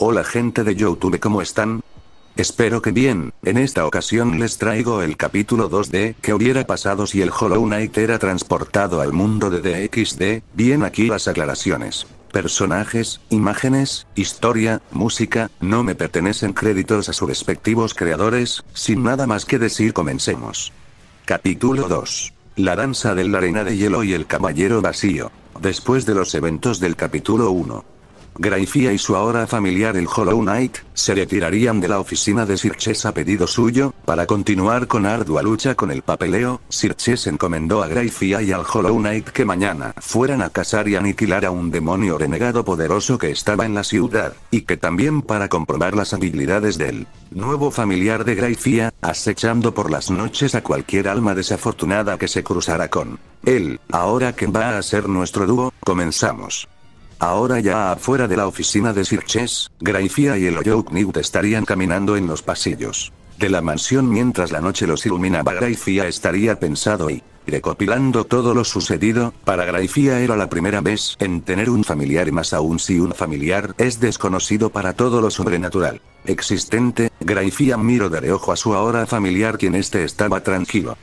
Hola gente de YouTube, ¿cómo están? Espero que bien. En esta ocasión les traigo el capítulo 2 de ¿qué hubiera pasado si el Hollow Knight era transportado al mundo de DXD? Bien, aquí las aclaraciones. Personajes, imágenes, historia, música, no me pertenecen créditos a sus respectivos creadores. Sin nada más que decir, comencemos. Capítulo 2. La danza de la arena de hielo y el caballero vacío. Después de los eventos del capítulo 1. Grayfia y su ahora familiar el Hollow Knight, se retirarían de la oficina de Xerxes a pedido suyo, para continuar con ardua lucha con el papeleo. Xerxes encomendó a Grayfia y al Hollow Knight que mañana fueran a cazar y aniquilar a un demonio renegado poderoso que estaba en la ciudad, y que también para comprobar las habilidades del nuevo familiar de Grayfia, acechando por las noches a cualquier alma desafortunada que se cruzara con él. Ahora que va a ser nuestro dúo, comenzamos. Ahora ya afuera de la oficina de Xerxes, Grayfia y el Hollow Knight estarían caminando en los pasillos de la mansión mientras la noche los iluminaba. Grayfia estaría pensando y recopilando todo lo sucedido. Para Grayfia era la primera vez en tener un familiar, y más aún si un familiar es desconocido para todo lo sobrenatural existente. Grayfia miró de reojo a su ahora familiar, quien estaba tranquilo.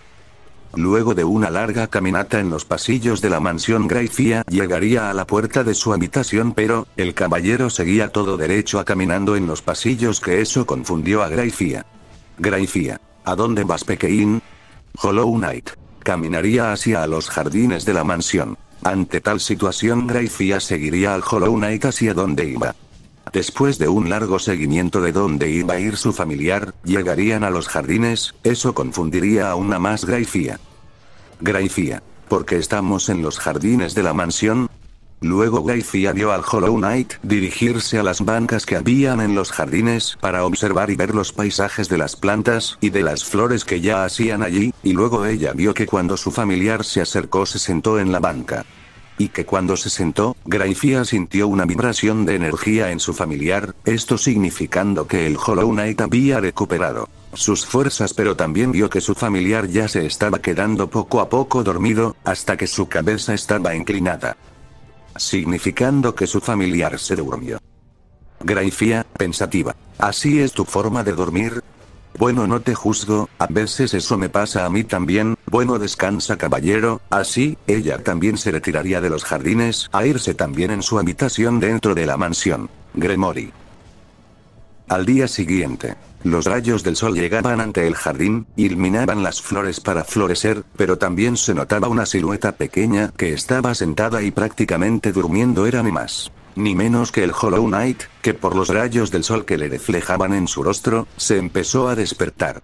Luego de una larga caminata en los pasillos de la mansión, Grayfia llegaría a la puerta de su habitación, pero el caballero seguía todo derecho caminando en los pasillos, que eso confundió a Grayfia. Grayfia, ¿a dónde vas, pequeñín? Hollow Knight caminaría hacia los jardines de la mansión. Ante tal situación, Grayfia seguiría al Hollow Knight hacia donde iba. Después de un largo seguimiento de dónde iba a ir su familiar, llegarían a los jardines. Eso confundiría aún más Grayfia. Grayfia, ¿por qué estamos en los jardines de la mansión? Luego Grayfia vio al Hollow Knight dirigirse a las bancas que habían en los jardines para observar y ver los paisajes de las plantas y de las flores que ya hacían allí, y luego ella vio que cuando su familiar se acercó se sentó en la banca. Y que cuando se sentó, Grayfia sintió una vibración de energía en su familiar, esto significando que el Hollow Knight había recuperado sus fuerzas, pero también vio que su familiar ya se estaba quedando poco a poco dormido, hasta que su cabeza estaba inclinada, significando que su familiar se durmió. Grayfia, pensativa, ¿así es tu forma de dormir? Bueno, no te juzgo, a veces eso me pasa a mí también. Bueno, descansa, caballero. Así, ella también se retiraría de los jardines a irse también en su habitación dentro de la mansión Gremory. Al día siguiente, los rayos del sol llegaban ante el jardín, iluminaban las flores para florecer, pero también se notaba una silueta pequeña que estaba sentada y prácticamente durmiendo. Era ni más ni menos que el Hollow Knight, que por los rayos del sol que le reflejaban en su rostro, se empezó a despertar.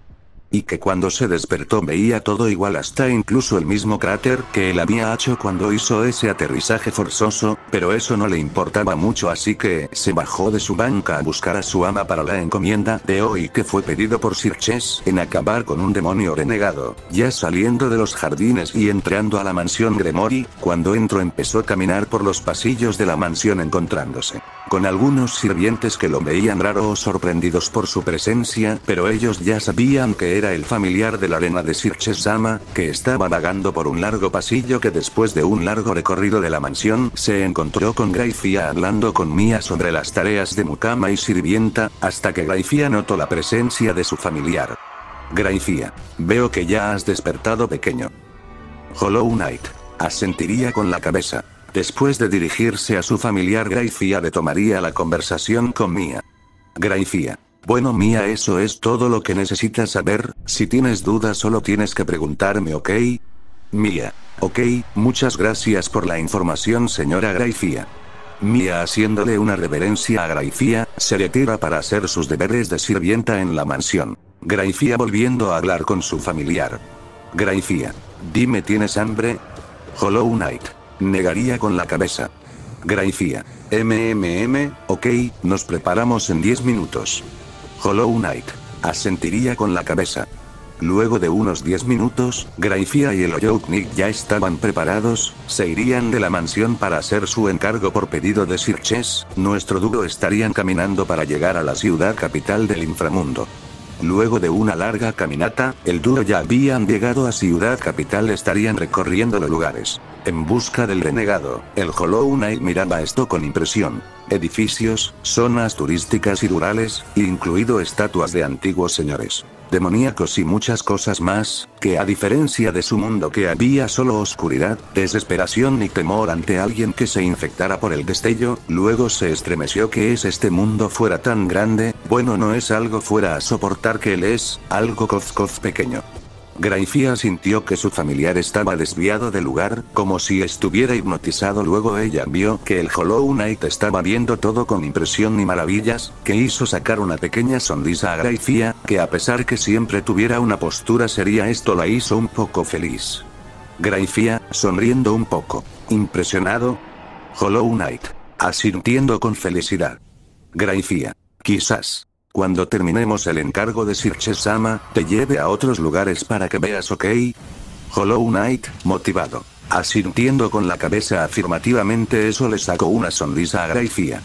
Y que cuando se despertó veía todo igual, hasta incluso el mismo cráter que él había hecho cuando hizo ese aterrizaje forzoso, pero eso no le importaba mucho, así que se bajó de su banca a buscar a su ama para la encomienda de hoy que fue pedido por Xerxes en acabar con un demonio renegado. Ya saliendo de los jardines y entrando a la mansión Gremory, cuando entró empezó a caminar por los pasillos de la mansión, encontrándose con algunos sirvientes que lo veían raro o sorprendidos por su presencia, pero ellos ya sabían que era el familiar de la arena de Xerxes-sama, que estaba vagando por un largo pasillo, que después de un largo recorrido de la mansión, se encontró con Grayfia hablando con Mia sobre las tareas de mucama y sirvienta, hasta que Grayfia notó la presencia de su familiar. Grayfia, veo que ya has despertado, pequeño. Hollow Knight asentiría con la cabeza. Después de dirigirse a su familiar, Grayfia retomaría la conversación con Mia. Grayfia, bueno, Mia, eso es todo lo que necesitas saber. Si tienes dudas solo tienes que preguntarme, ¿ok? Mia, ok, muchas gracias por la información, señora Grayfia. Mia, haciéndole una reverencia a Grayfia, se retira para hacer sus deberes de sirvienta en la mansión. Grayfia volviendo a hablar con su familiar. Grayfia, dime, ¿tienes hambre? Hollow Knight negaría con la cabeza. Grayfia, ok, nos preparamos en 10 minutos. Hollow Knight asentiría con la cabeza. Luego de unos 10 minutos, Grayfia y el Hollow Knight ya estaban preparados, se irían de la mansión para hacer su encargo por pedido de Xerxes. Nuestro dúo estarían caminando para llegar a la ciudad capital del inframundo. Luego de una larga caminata, el dúo ya habían llegado a Ciudad Capital. Estarían recorriendo los lugares en busca del renegado. El Hollow Knight miraba esto con impresión. edificios, zonas turísticas y rurales, incluido estatuas de antiguos señores demoníacos y muchas cosas más, que a diferencia de su mundo que había solo oscuridad, desesperación y temor ante alguien que se infectara por el destello, luego se estremeció que este mundo fuera tan grande, bueno no es algo fuera a soportar que él es, algo coz pequeño. Graifia sintió que su familiar estaba desviado del lugar, como si estuviera hipnotizado. Luego ella vio que el Hollow Knight estaba viendo todo con impresión y maravillas, que hizo sacar una pequeña sonrisa a Graifia, que a pesar que siempre tuviera una postura seria esto la hizo un poco feliz. Graifia, sonriendo un poco, impresionado. Hollow Knight, asintiendo con felicidad. Graifia, quizás cuando terminemos el encargo de Sirche-sama, te lleve a otros lugares para que veas, ¿ok? Hollow Knight, motivado, asintiendo con la cabeza afirmativamente. Eso le sacó una sonrisa a Graifia.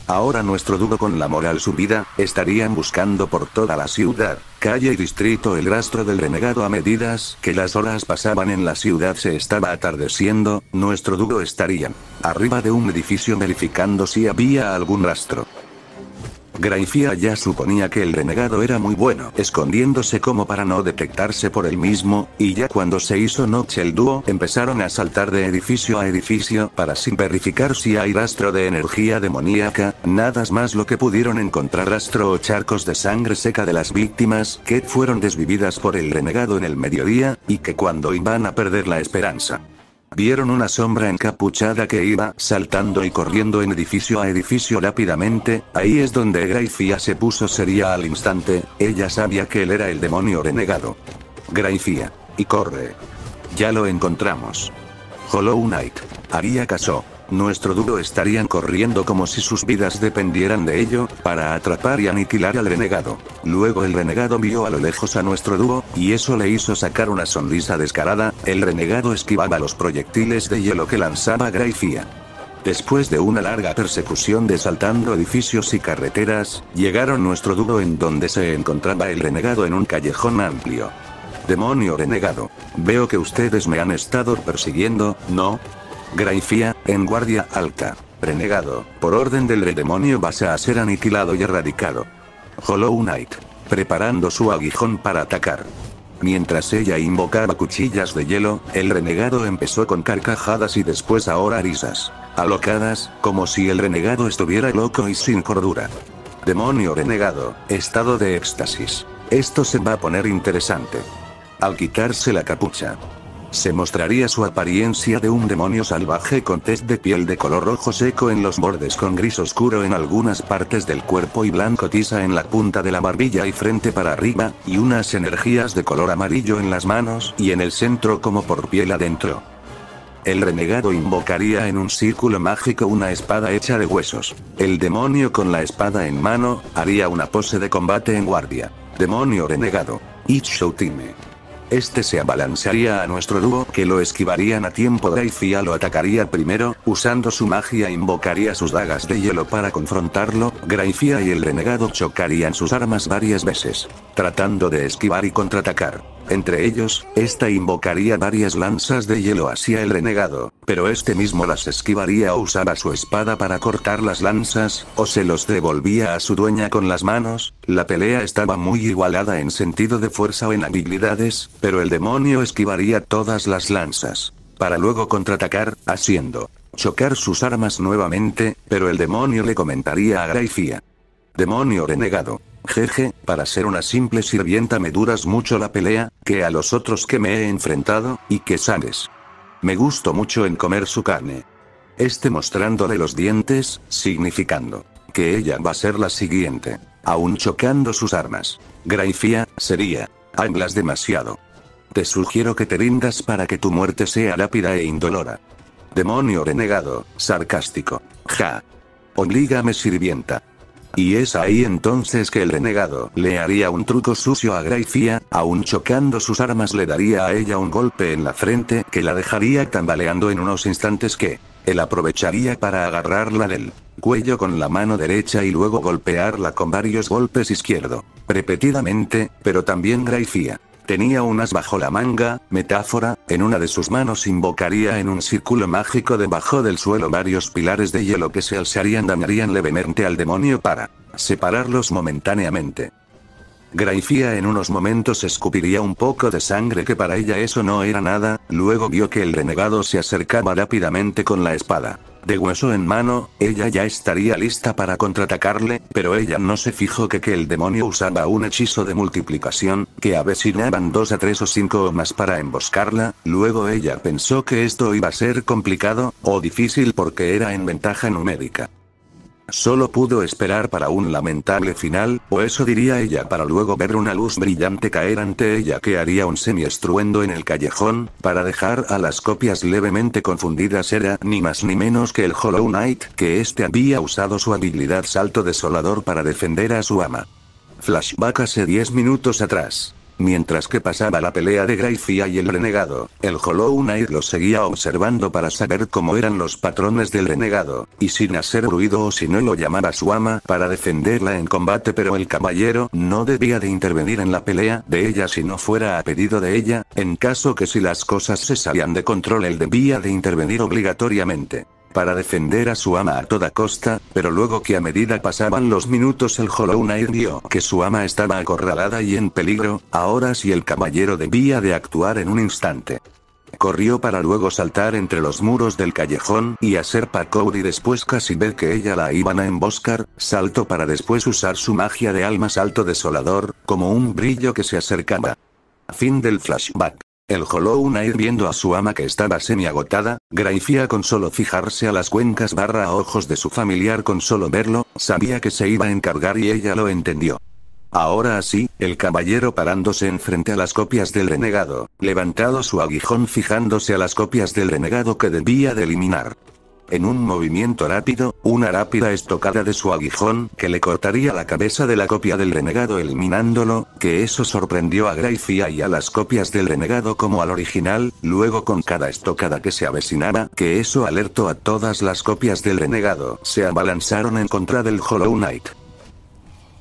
Ahora nuestro dúo con la moral subida, estarían buscando por toda la ciudad, calle y distrito el rastro del renegado. A medida que las horas pasaban en la ciudad se estaba atardeciendo, nuestro dúo estarían arriba de un edificio verificando si había algún rastro. Graifia ya suponía que el renegado era muy bueno escondiéndose como para no detectarse por él mismo, y ya cuando se hizo noche el dúo empezaron a saltar de edificio a edificio para sin verificar si hay rastro de energía demoníaca, nada más lo que pudieron encontrar rastro o charcos de sangre seca de las víctimas que fueron desvividas por el renegado en el mediodía, y que cuando iban a perder la esperanza. Vieron una sombra encapuchada que iba saltando y corriendo en edificio a edificio rápidamente. Ahí es donde Graifia se puso seria al instante, ella sabía que él era el demonio renegado. Graifia, y corre. Ya lo encontramos. Hollow Knight, haría caso. Nuestro dúo estarían corriendo como si sus vidas dependieran de ello, para atrapar y aniquilar al renegado. Luego el renegado vio a lo lejos a nuestro dúo, y eso le hizo sacar una sonrisa descarada. El renegado esquivaba los proyectiles de hielo que lanzaba Graifia. Después de una larga persecución de saltando edificios y carreteras, llegaron nuestro dúo en donde se encontraba el renegado en un callejón amplio. Demonio renegado, veo que ustedes me han estado persiguiendo, ¿no? Graifia, en guardia alta. Renegado, por orden del demonio vas a ser aniquilado y erradicado. Hollow Knight, preparando su aguijón para atacar. Mientras ella invocaba cuchillas de hielo, el renegado empezó con carcajadas y después ahora risas alocadas, como si el renegado estuviera loco y sin cordura. Demonio renegado, estado de éxtasis. Esto se va a poner interesante. Al quitarse la capucha, se mostraría su apariencia de un demonio salvaje con tez de piel de color rojo seco en los bordes con gris oscuro en algunas partes del cuerpo y blanco tiza en la punta de la barbilla y frente para arriba, y unas energías de color amarillo en las manos y en el centro como por piel adentro. El renegado invocaría en un círculo mágico una espada hecha de huesos. El demonio con la espada en mano, haría una pose de combate en guardia. Demonio renegado. Ichshotime. Este se abalanzaría a nuestro dúo que lo esquivarían a tiempo. Graifia lo atacaría primero, usando su magia invocaría sus dagas de hielo para confrontarlo. Graifia y el renegado chocarían sus armas varias veces, tratando de esquivar y contraatacar. Entre ellos, esta invocaría varias lanzas de hielo hacia el renegado, pero este mismo las esquivaría o usaba su espada para cortar las lanzas, o se los devolvía a su dueña con las manos. La pelea estaba muy igualada en sentido de fuerza o en habilidades, pero el demonio esquivaría todas las lanzas, para luego contraatacar, haciendo chocar sus armas nuevamente, pero el demonio le comentaría a Graifia. Demonio renegado. Jeje, para ser una simple sirvienta me duras mucho la pelea, que a los otros que me he enfrentado, y que sabes. Me gusto mucho en comer su carne. Mostrándole los dientes, significando que ella va a ser la siguiente. Aún chocando sus armas. Graifia, sería. Hablas demasiado. Te sugiero que te rindas para que tu muerte sea rápida e indolora. Demonio renegado, sarcástico. Ja. Oblígame sirvienta. Y es ahí entonces que el renegado le haría un truco sucio a Graifia, aún chocando sus armas le daría a ella un golpe en la frente que la dejaría tambaleando en unos instantes que él aprovecharía para agarrarla del cuello con la mano derecha y luego golpearla con varios golpes izquierdo, repetidamente, pero también Graifia Tenía un as bajo la manga, metáfora, en una de sus manos invocaría en un círculo mágico debajo del suelo varios pilares de hielo que se alzarían dañarían levemente al demonio para separarlos momentáneamente. Graifía en unos momentos escupiría un poco de sangre que para ella eso no era nada, luego vio que el renegado se acercaba rápidamente con la espada de hueso en mano, ella ya estaría lista para contraatacarle, pero ella no se fijó que el demonio usaba un hechizo de multiplicación, que avecinaban 2 a 3 o 5 o más para emboscarla, luego ella pensó que esto iba a ser complicado, o difícil porque era en ventaja numérica. Solo pudo esperar para un lamentable final, o eso diría ella para luego ver una luz brillante caer ante ella que haría un semiestruendo en el callejón, para dejar a las copias levemente confundidas era ni más ni menos que el Hollow Knight, que este había usado su habilidad salto desolador para defender a su ama. Flashback hace 10 minutos atrás. Mientras que pasaba la pelea de Graifía y el renegado, el Hollow Knight lo seguía observando para saber cómo eran los patrones del renegado, y sin hacer ruido o si no lo llamaba su ama para defenderla en combate, pero el caballero no debía de intervenir en la pelea de ella si no fuera a pedido de ella, en caso que si las cosas se salían de control él debía de intervenir obligatoriamente para defender a su ama a toda costa, pero luego que a medida pasaban los minutos el Hollow Knight vio que su ama estaba acorralada y en peligro, ahora sí el caballero debía de actuar en un instante. Corrió para luego saltar entre los muros del callejón y hacer parkour y después casi ver que ella la iban a emboscar, saltó para después usar su magia de alma salto desolador, como un brillo que se acercaba. Fin del flashback. El Hollow Knight viendo a su ama que estaba semi-agotada, Graifía con solo fijarse a las cuencas barra ojos de su familiar con solo verlo, sabía que se iba a encargar y ella lo entendió. Ahora sí, el caballero parándose enfrente a las copias del renegado, levantado su aguijón fijándose a las copias del renegado que debía de eliminar. En un movimiento rápido, una rápida estocada de su aguijón que le cortaría la cabeza de la copia del renegado eliminándolo, que eso sorprendió a Graifía y a las copias del renegado como al original, luego con cada estocada que se avecinaba, que eso alertó a todas las copias del renegado, se abalanzaron en contra del Hollow Knight.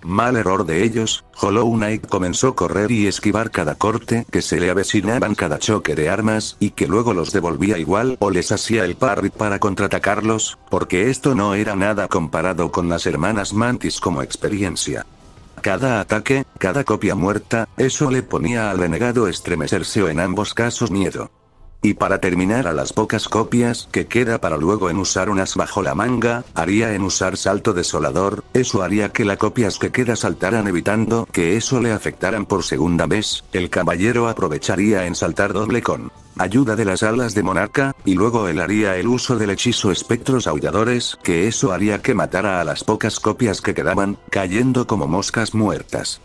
Mal error de ellos, Hollow Knight comenzó a correr y esquivar cada corte que se le avecinaban cada choque de armas y que luego los devolvía igual o les hacía el parry para contraatacarlos, porque esto no era nada comparado con las hermanas Mantis como experiencia. Cada ataque, cada copia muerta, eso le ponía al renegado estremecerse o en ambos casos miedo. Y para terminar a las pocas copias que queda para luego en usar un as bajo la manga, haría en usar salto desolador, eso haría que las copias que queda saltaran evitando que eso le afectaran por segunda vez, el caballero aprovecharía en saltar doble con ayuda de las alas de monarca, y luego él haría el uso del hechizo espectros aulladores, que eso haría que matara a las pocas copias que quedaban, cayendo como moscas muertas.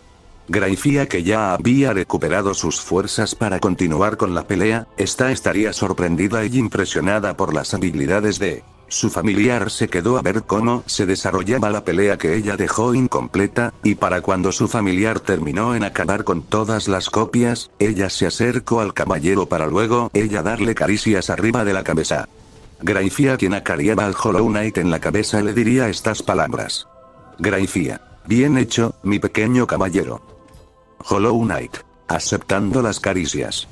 Graifía que ya había recuperado sus fuerzas para continuar con la pelea, estaría sorprendida y impresionada por las habilidades de su familiar se quedó a ver cómo se desarrollaba la pelea que ella dejó incompleta, y para cuando su familiar terminó en acabar con todas las copias, ella se acercó al caballero para luego ella darle caricias arriba de la cabeza. Graifía quien acariaba al Hollow Knight en la cabeza le diría estas palabras. Graifía. Bien hecho, mi pequeño caballero. Hollow Knight. Aceptando las caricias.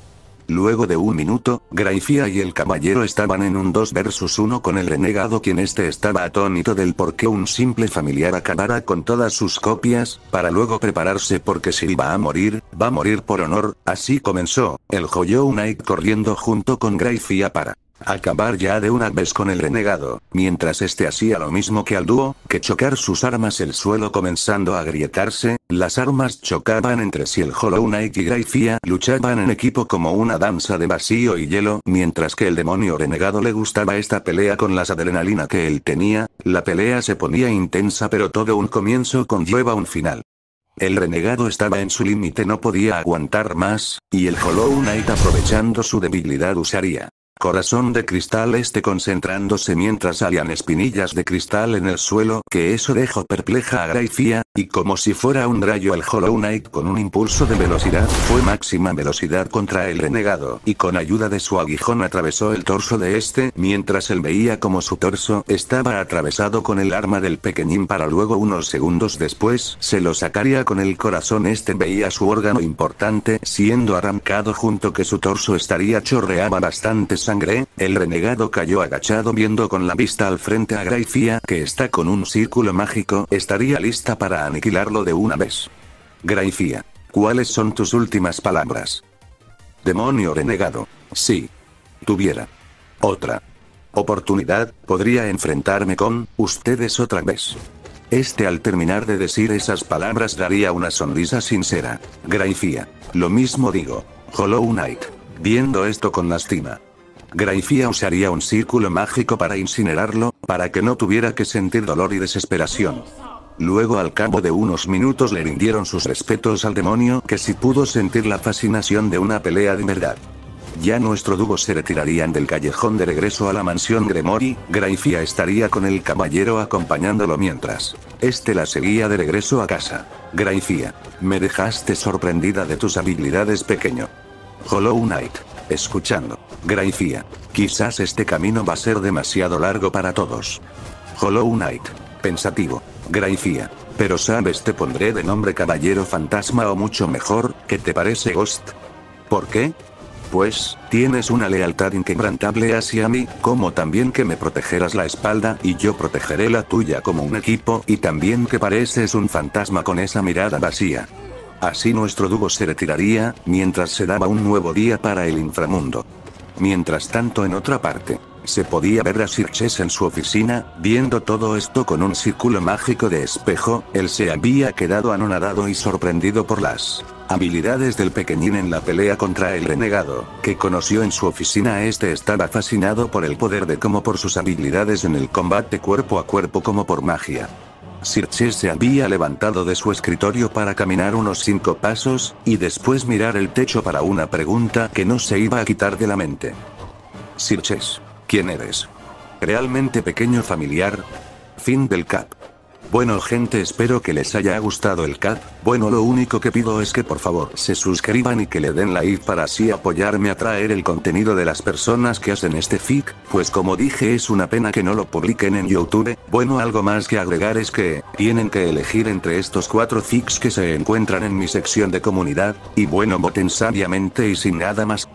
Luego de un minuto, Graifía y el caballero estaban en un 2 versus 1 con el renegado quien estaba atónito del por qué un simple familiar acabara con todas sus copias, para luego prepararse porque si va a morir por honor, así comenzó, el Hollow Knight corriendo junto con Graifía para acabar ya de una vez con el renegado, mientras hacía lo mismo que al dúo, que chocar sus armas el suelo comenzando a agrietarse, las armas chocaban entre sí el Hollow Knight y Graifía luchaban en equipo como una danza de vacío y hielo, mientras que el demonio renegado le gustaba esta pelea con las adrenalina que él tenía, la pelea se ponía intensa pero todo un comienzo conlleva un final. El renegado estaba en su límite no podía aguantar más, y el Hollow Knight aprovechando su debilidad usaría Corazón de cristal concentrándose mientras salían espinillas de cristal en el suelo, que eso dejó perpleja a Grayfia, y como si fuera un rayo el Hollow Knight con un impulso de velocidad, fue máxima velocidad contra el renegado, y con ayuda de su aguijón atravesó el torso de mientras él veía como su torso estaba atravesado con el arma del pequeñín para luego unos segundos después se lo sacaría con el corazón. Veía su órgano importante siendo arrancado junto que su torso estaría chorreaba bastante sangre. El renegado cayó agachado viendo con la vista al frente a Grayfia, que está con un círculo mágico, estaría lista para aniquilarlo de una vez. Grayfia, ¿cuáles son tus últimas palabras? Demonio renegado. Si tuviera otra oportunidad, podría enfrentarme con ustedes otra vez. Al terminar de decir esas palabras daría una sonrisa sincera. Grayfia, lo mismo digo. Hollow Knight, viendo esto con lástima. Grayfia usaría un círculo mágico para incinerarlo, para que no tuviera que sentir dolor y desesperación. Luego al cabo de unos minutos le rindieron sus respetos al demonio, que sí pudo sentir la fascinación de una pelea de verdad. Ya nuestro dúo se retirarían del callejón de regreso a la mansión Gremory. Grayfia estaría con el caballero acompañándolo mientras la seguía de regreso a casa. Grayfia, me dejaste sorprendida de tus habilidades, pequeño. Hollow Knight, escuchando. Grayfia, quizás este camino va a ser demasiado largo para todos. Hollow Knight, pensativo. Grayfia, pero sabes, te pondré de nombre Caballero Fantasma o mucho mejor, ¿qué te parece, Ghost? ¿Por qué? Pues, tienes una lealtad inquebrantable hacia mí, como también que me protegerás la espalda y yo protegeré la tuya como un equipo, y también que pareces un fantasma con esa mirada vacía. Así nuestro dúo se retiraría, mientras se daba un nuevo día para el inframundo. Mientras tanto, en otra parte, se podía ver a Sirches en su oficina, viendo todo esto con un círculo mágico de espejo. Él se había quedado anonadado y sorprendido por las habilidades del pequeñín en la pelea contra el renegado, que conoció en su oficina. Estaba fascinado por el poder de como por sus habilidades en el combate cuerpo a cuerpo como por magia. Sirches se había levantado de su escritorio para caminar unos 5 pasos, y después mirar el techo para una pregunta que no se iba a quitar de la mente. Sirches, ¿quién eres? ¿Realmente pequeño familiar? Fin del cap. Bueno gente, espero que les haya gustado el cap. Bueno, lo único que pido es que por favor se suscriban y que le den like para así apoyarme a traer el contenido de las personas que hacen este fic, pues como dije es una pena que no lo publiquen en YouTube. Bueno, algo más que agregar es que tienen que elegir entre estos 4 fics que se encuentran en mi sección de comunidad, y bueno, voten sabiamente y sin nada más.